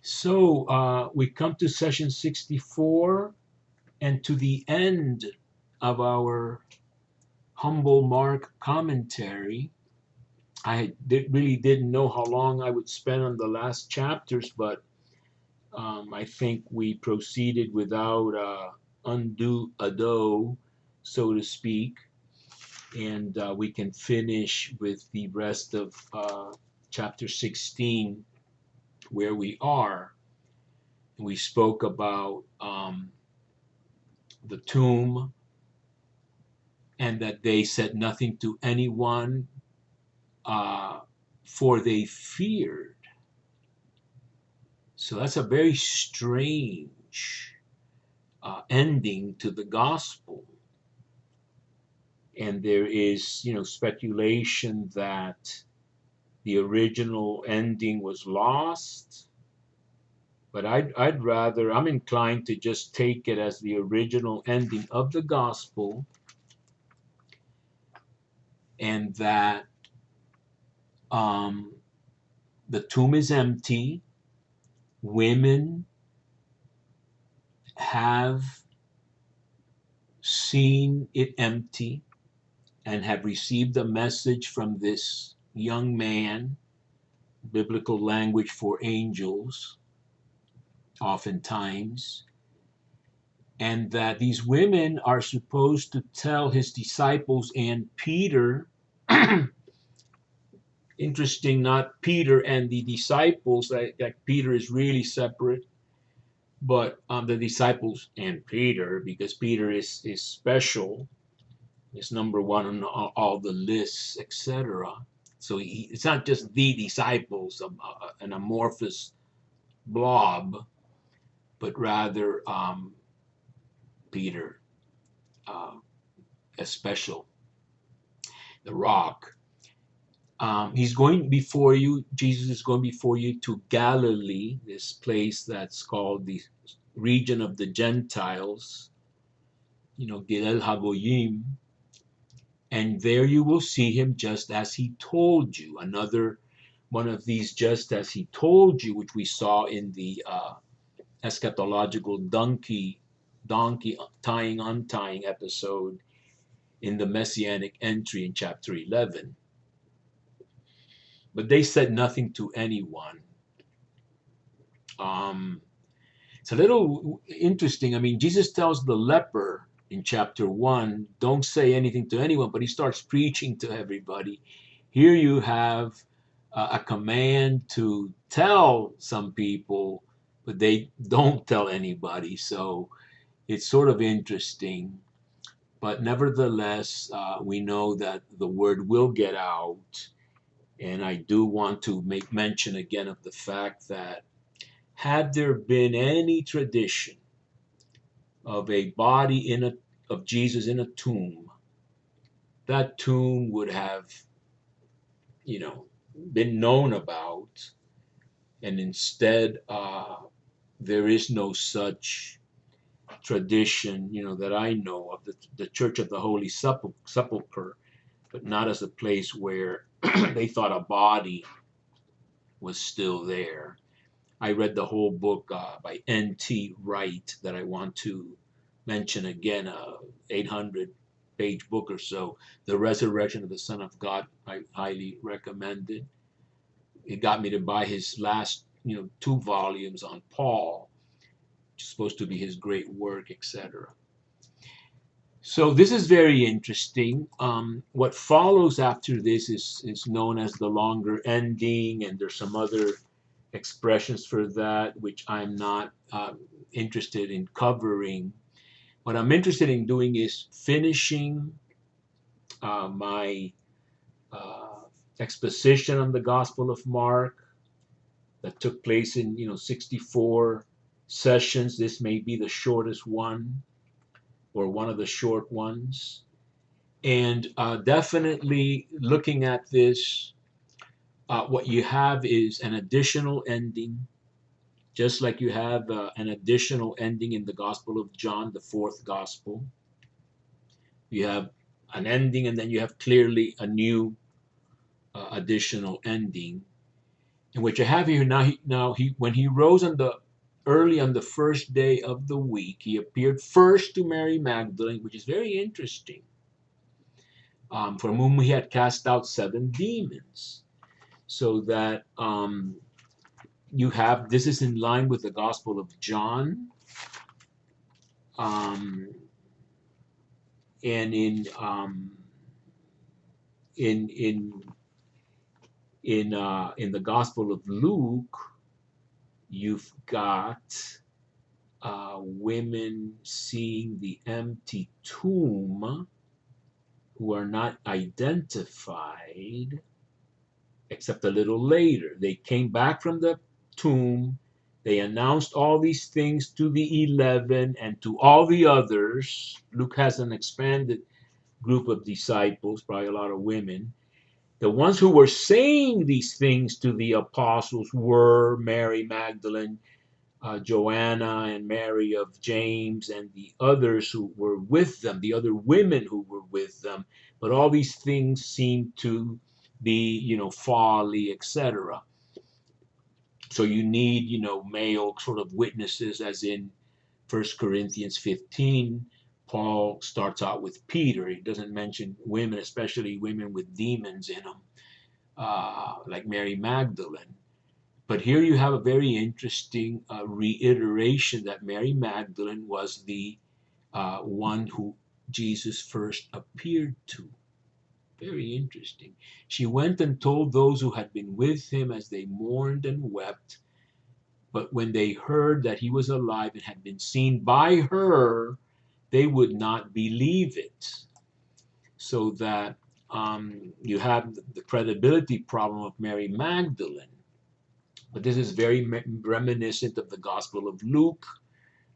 So we come to session 64 and to the end of our humble Mark commentary. Really didn't know how long I would spend on the last chapters, but I think we proceeded without undue ado, so to speak, and we can finish with the rest of chapter 16 where we are. We spoke about the tomb and that they said nothing to anyone, uh, for they feared. So that's a very strange ending to the gospel. And there is, speculation that the original ending was lost. But I'm inclined to just take it as the original ending of the gospel, and that um, the tomb is empty. Women have seen it empty and have received a message from this young man, biblical language for angels, oftentimes, and that these women are supposed to tell his disciples and Peter. Interesting, not Peter and the disciples, like Peter is really separate, but the disciples and Peter, because Peter is special, is number one on all the lists, etc. So it's not just the disciples, an amorphous blob, but rather Peter, uh, as special, the rock. He's going before you, Jesus is going before you to Galilee, this place that's called the region of the Gentiles, Gilel Hagoyim, and there you will see him just as he told you. Another one of these just as he told you, which we saw in the eschatological donkey tying, untying episode in the messianic entry in chapter 11. But they said nothing to anyone. Um, it's a little interesting. I mean, Jesus tells the leper in chapter 1, don't say anything to anyone, but he starts preaching to everybody. Here you have a command to tell some people, but they don't tell anybody. So it's sort of interesting. But nevertheless, we know that the word will get out. And I do want to make mention again of the fact that had there been any tradition of a body of Jesus in a tomb, that tomb would have, you know, been known about, and instead, there is no such tradition, that I know of, the Church of the Holy Sepulchre, but not as a place where they thought a body was still there. I read the whole book by N.T. Wright that I want to mention again, 800-page book or so, The Resurrection of the Son of God. I highly recommend it. It got me to buy his last, 2 volumes on Paul, which is supposed to be his great work, etc. So this is very interesting. What follows after this is known as the longer ending, and there's some other expressions for that, which I'm not interested in covering. What I'm interested in doing is finishing my exposition on the Gospel of Mark that took place in 64 sessions. This may be the shortest one or one of the short ones. And definitely looking at this, what you have is an additional ending, just like you have an additional ending in the Gospel of John, the 4th Gospel. You have an ending, and then you have clearly a new additional ending. And what you have here now, when he rose on the early on the first day of the week, he appeared first to Mary Magdalene, which is very interesting, from whom he had cast out 7 demons. So that you have, this is in line with the Gospel of John, um, and in in in the Gospel of Luke, you've got women seeing the empty tomb who are not identified except a little later. They came back from the tomb. They announced all these things to the 11 and to all the others. Luke has an expanded group of disciples, probably a lot of women. The ones who were saying these things to the apostles were Mary Magdalene, Joanna, and Mary of James, and the others who were with them, the other women who were with them. But all these things seem to be, folly, etc. So you need, male sort of witnesses, as in 1 Corinthians 15. Paul starts out with Peter. He doesn't mention women, especially women with demons in them, like Mary Magdalene. But here you have a very interesting reiteration that Mary Magdalene was the one who Jesus first appeared to. Very interesting. She went and told those who had been with him as they mourned and wept. But when they heard that he was alive and had been seen by her, they would not believe it. So that you have the credibility problem of Mary Magdalene. But this is very reminiscent of the Gospel of Luke,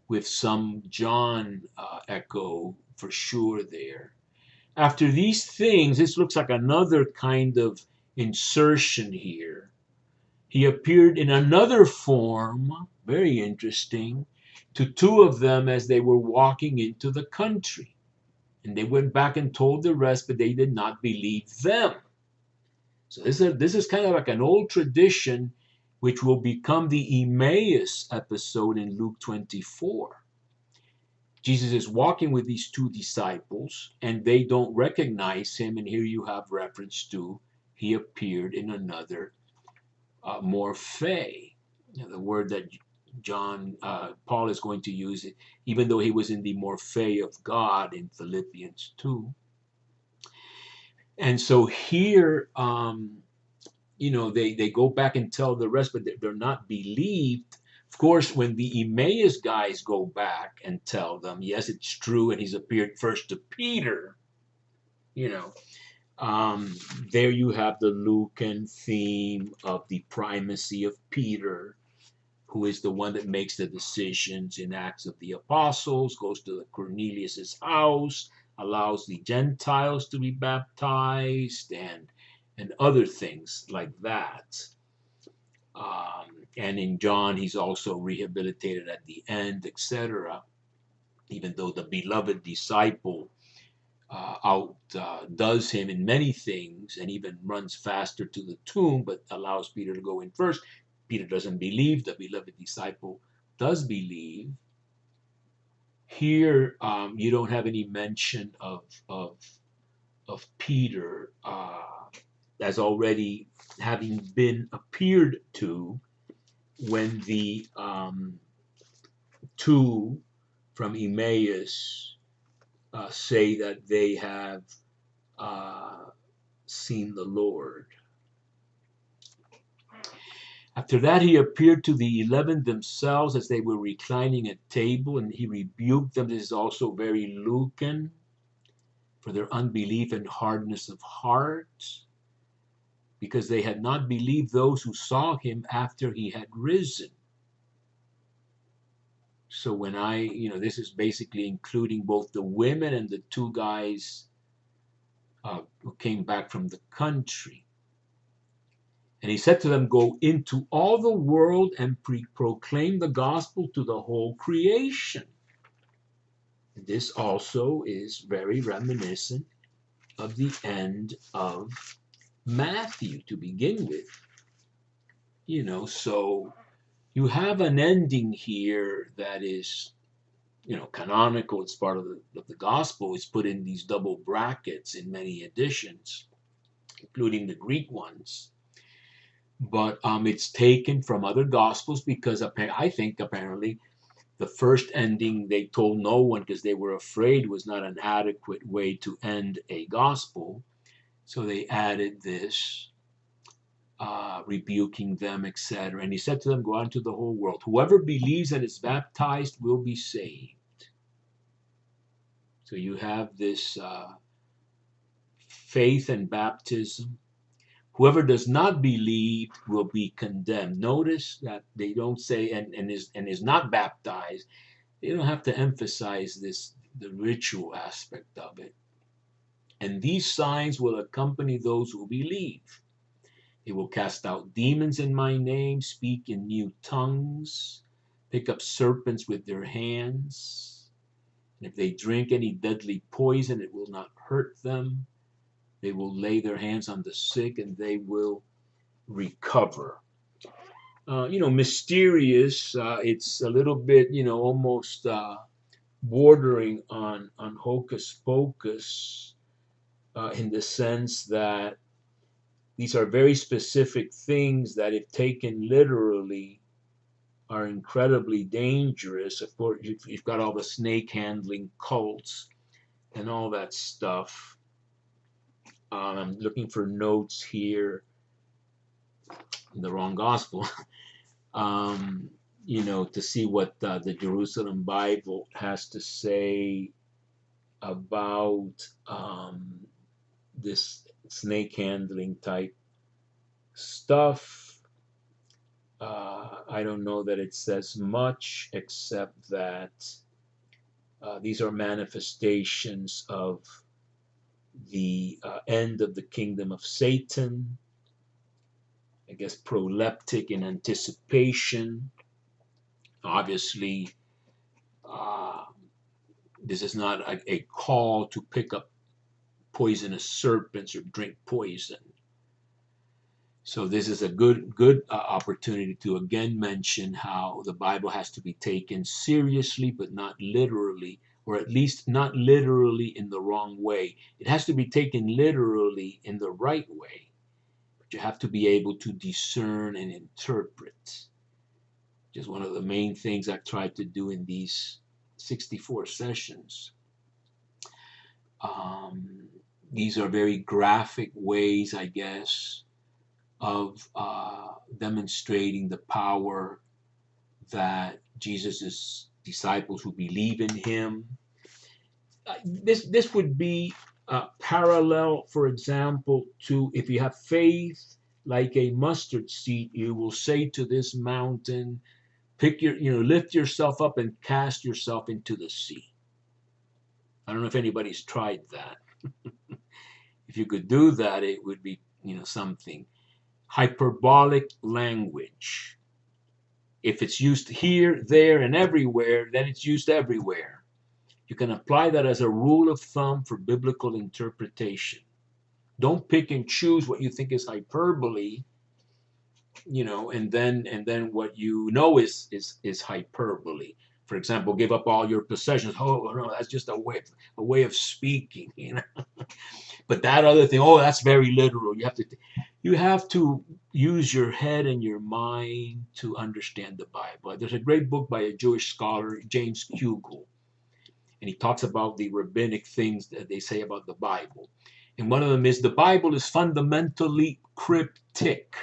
with some John echo for sure there. After these things, this looks like another kind of insertion here. He appeared in another form, very interesting, to 2 of them as they were walking into the country. And they went back and told the rest, but they did not believe them. So this is kind of like an old tradition, which will become the Emmaus episode in Luke 24. Jesus is walking with these 2 disciples, and they don't recognize him. And here you have reference to he appeared in another morphe, the word that Paul is going to use, it, even though he was in the morphe of God in Philippians 2. And so here, they go back and tell the rest, but they're not believed. Of course, when the Emmaus guys go back and tell them, yes, it's true, and he's appeared first to Peter, there you have the Lucan theme of the primacy of Peter, who is the one that makes the decisions in Acts of the Apostles, goes to Cornelius's house, allows the Gentiles to be baptized, and other things like that. And in John, he's also rehabilitated at the end, etc. Even though the beloved disciple outdoes him in many things and even runs faster to the tomb, but allows Peter to go in first. Peter doesn't believe. The beloved disciple does believe. Here, you don't have any mention of Peter as already having been appeared to when the 2 from Emmaus say that they have seen the Lord. After that, he appeared to the 11 themselves as they were reclining at table, and he rebuked them. This is also very Lucan, for their unbelief and hardness of heart, because they had not believed those who saw him after he had risen. So when this is basically including both the women and the 2 guys who came back from the country. And he said to them, go into all the world and proclaim the gospel to the whole creation. And this also is very reminiscent of the end of Matthew to begin with. So you have an ending here that is, canonical. It's part of the gospel. It's put in these double brackets in many editions, including the Greek ones. But it's taken from other gospels because I think apparently the first ending they told no one because they were afraid was not an adequate way to end a gospel. So they added this, rebuking them, etc. And he said to them, go out into the whole world. Whoever believes and is baptized will be saved. So you have this faith and baptism. Whoever does not believe will be condemned. Notice that they don't say and is not baptized. They don't have to emphasize the ritual aspect of it. And these signs will accompany those who believe. They will cast out demons in my name, speak in new tongues, pick up serpents with their hands. And if they drink any deadly poison, it will not hurt them. They will lay their hands on the sick and they will recover. Mysterious. It's a little bit, almost bordering on hocus pocus, in the sense that these are very specific things that, if taken literally, are incredibly dangerous. Of course, you've got all the snake handling cults and all that stuff. I'm looking for notes here in the wrong gospel, to see what the Jerusalem Bible has to say about this snake handling type stuff. I don't know that it says much, except that these are manifestations of the end of the kingdom of Satan. I guess proleptic in anticipation. Obviously, this is not a call to pick up poisonous serpents or drink poison. So this is a good opportunity to again mention how the Bible has to be taken seriously, but not literally, or at least not literally in the wrong way. It has to be taken literally in the right way, but you have to be able to discern and interpret. Just one of the main things I've tried to do in these 64 sessions. These are very graphic ways, I guess, of demonstrating the power that Jesus' disciples who believe in him. This would be parallel, for example, to if you have faith like a mustard seed, you will say to this mountain, lift yourself up and cast yourself into the sea. I don't know if anybody's tried that. If you could do that, it would be, something. Hyperbolic language. If it's used here, there, and everywhere, then it's used everywhere. You can apply that as a rule of thumb for biblical interpretation. Don't pick and choose what you think is hyperbole, and then what is hyperbole. For example, give up all your possessions. Oh no, that's just a way of speaking, But that other thing, oh, that's very literal. You have to use your head and your mind to understand the Bible. There's a great book by a Jewish scholar, James Hugel, and he talks about the rabbinic things that they say about the Bible. And one of them is the Bible is fundamentally cryptic.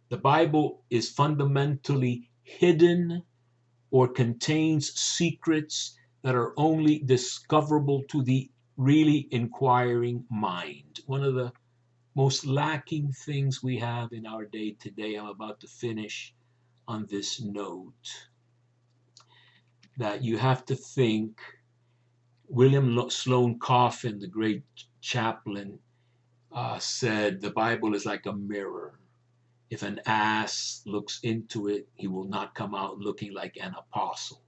The Bible is fundamentally hidden or contains secrets that are only discoverable to the really inquiring mind. One of the most lacking things we have in our day today. I'm about to finish on this note, that you have to think. William Sloane Coffin, the great chaplain, said the Bible is like a mirror. If an ass looks into it, he will not come out looking like an apostle.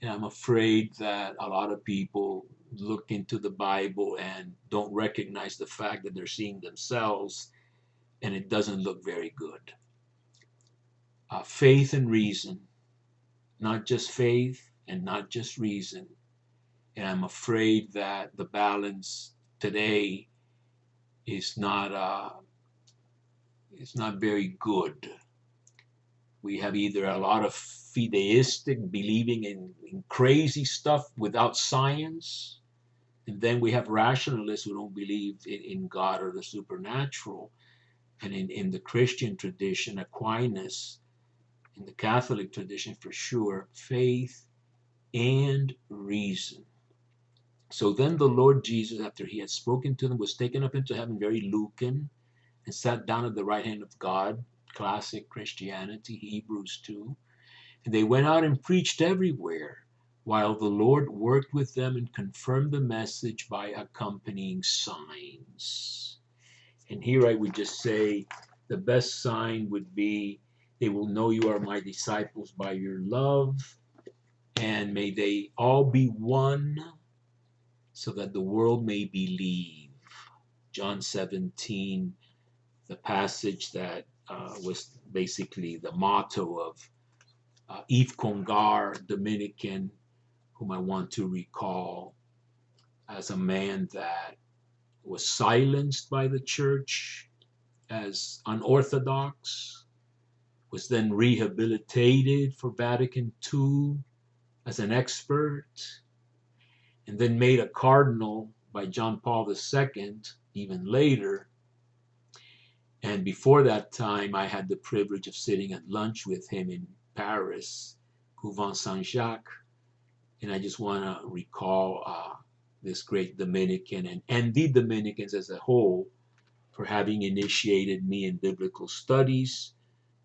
And I'm afraid that a lot of people look into the Bible and don't recognize the fact that they're seeing themselves, and it doesn't look very good. faith and reason, not just faith and not just reason. And I'm afraid that the balance today is not very good. We have either a lot of fideistic, believing in crazy stuff without science, and then we have rationalists who don't believe in God or the supernatural. And in the Christian tradition, Aquinas, in the Catholic tradition for sure, faith and reason. So then the Lord Jesus, after he had spoken to them, was taken up into heaven, very Lucan, and sat down at the right hand of God. Classic Christianity, Hebrews 2. And they went out and preached everywhere, while the Lord worked with them and confirmed the message by accompanying signs. And here I would just say the best sign would be, they will know you are my disciples by your love, and may they all be one, so that the world may believe. John 17, the passage that was basically the motto of Yves Congar, Dominican, whom I want to recall as a man that was silenced by the church as unorthodox, was then rehabilitated for Vatican II as an expert, and then made a cardinal by John Paul II even later. And before that time, I had the privilege of sitting at lunch with him in Paris, Couvent Saint-Jacques. And I just want to recall this great Dominican and the Dominicans as a whole for having initiated me in biblical studies.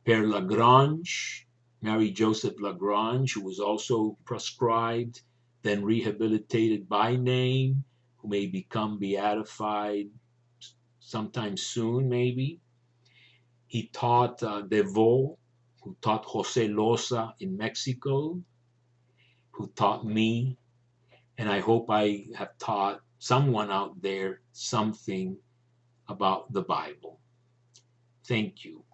Père Lagrange, Mary Joseph Lagrange, who was also proscribed, then rehabilitated by name, who may become beatified sometime soon, maybe. He taught Deveau, who taught Jose Loza in Mexico, who taught me, and I hope I have taught someone out there something about the Bible. Thank you.